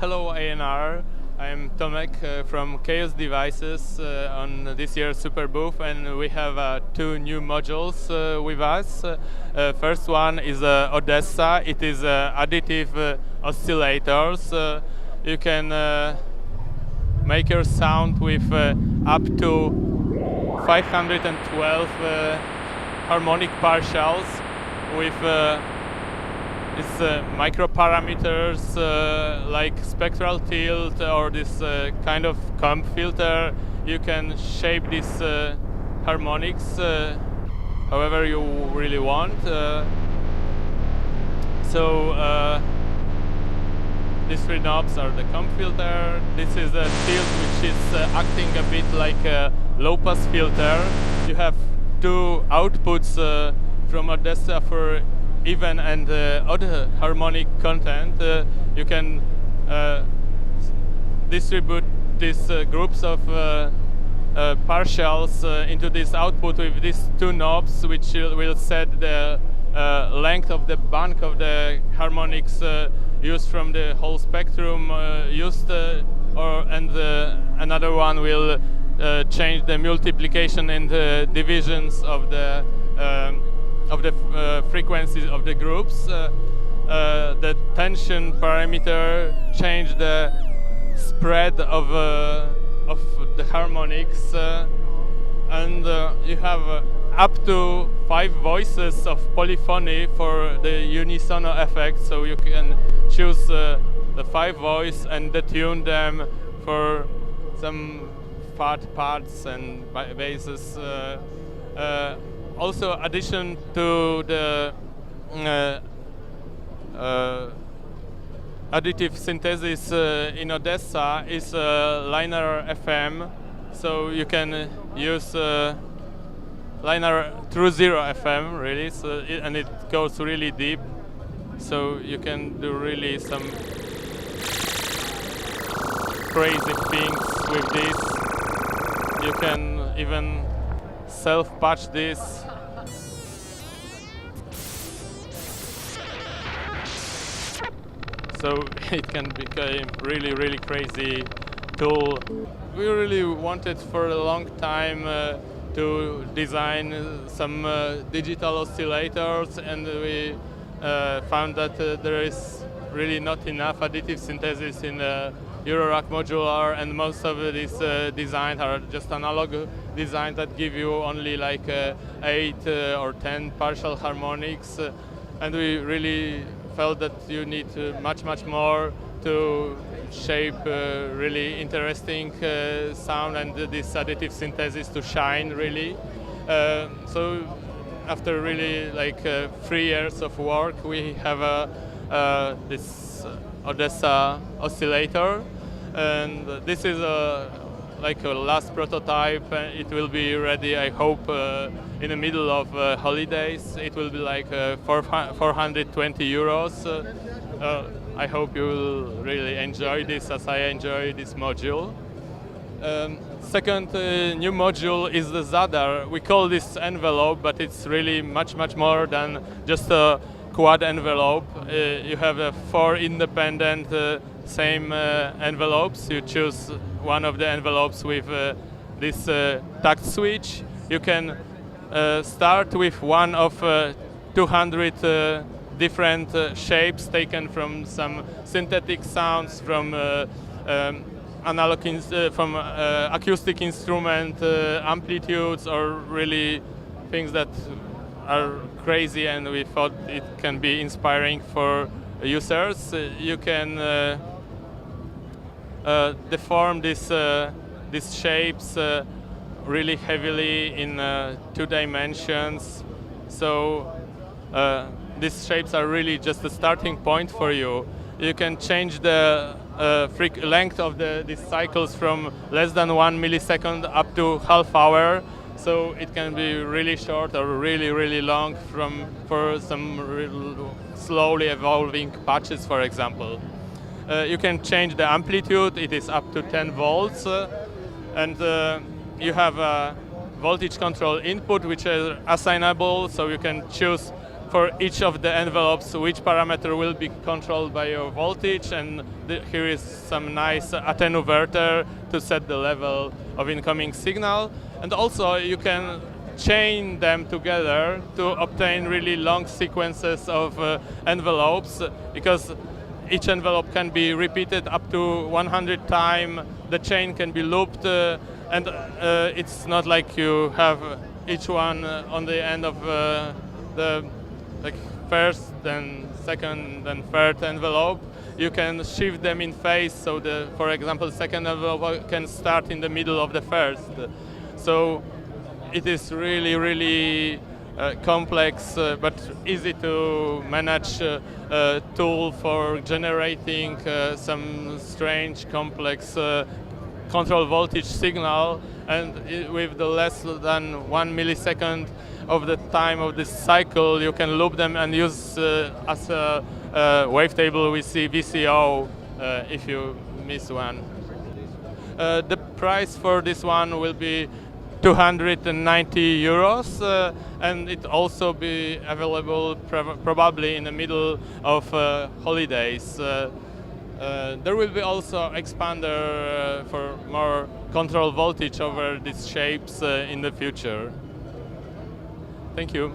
Hello ANR, I'm Tomek from XAOC Devices on this year's Superbooth, and we have two new modules with us. First one is Odessa. It is additive oscillators. You can make your sound with up to 512 harmonic partials with these microparameters like spectral tilt or this kind of comb filter. You can shape these harmonics however you really want. These three knobs are the comb filter. This is a tilt which is acting a bit like a low-pass filter. You have two outputs from Odessa for even and odd harmonic content. You can distribute these groups of partials into this output with these two knobs, which will set the length of the bank of the harmonics used from the whole spectrum another one will change the multiplication and the divisions of the frequencies of the groups. The tension parameter change the spread of the harmonics, and you have up to 5 voices of polyphony for the unisono effect. So you can choose the 5 voice and detune them for some fat parts and basses. Also, addition to the additive synthesis in Odessa is linear FM, so you can use linear through zero FM really, and it goes really deep, so you can do really some crazy things with this. You can even self-patch this. So it can become really crazy tool. We really wanted for a long time to design some digital oscillators, and we found that there is really not enough additive synthesis in Eurorack modular, and most of these designs are just analog designs that give you only like 8 or 10 partial harmonics, and we really felt that you need much more to shape really interesting sound and this additive synthesis to shine really. So after really like 3 years of work, we have this Odessa oscillator, and this is like a last prototype. It will be ready, I hope, in the middle of holidays. It will be like 420 euros. I hope you will really enjoy this as I enjoy this module. Second new module is the Zadar. We call this envelope, but it's really much more than just a quad envelope. You have 4 independent same envelopes. You choose one of the envelopes with this tact switch. You can start with one of 200 different shapes taken from some synthetic sounds, from from acoustic instrument amplitudes, or really things that are crazy, and we thought it can be inspiring for users. You can deform these shapes really heavily in 2 dimensions. So these shapes are really just a starting point for you. You can change the length of these cycles from less than 1 millisecond up to half hour. So it can be really short or really long for some slowly evolving patches, for example. You can change the amplitude. It is up to 10 volts, and you have a voltage control input which is assignable, so you can choose for each of the envelopes which parameter will be controlled by your voltage, and here is some nice attenuator to set the level of incoming signal. And also you can chain them together to obtain really long sequences of envelopes, because each envelope can be repeated up to 100 times. The chain can be looped, and it's not like you have each one on the end of the first, then second, then third envelope. You can shift them in phase, so for example, second envelope can start in the middle of the first. So it is really, really complex but easy to manage tool for generating some strange, complex control voltage signal, and with the less than 1 millisecond of the time of this cycle, you can loop them and use as a wavetable we see VCO if you miss one. The price for this one will be 290 euros, and it also be available probably in the middle of holidays. There will be also expander for more control voltage over these shapes in the future. Thank you.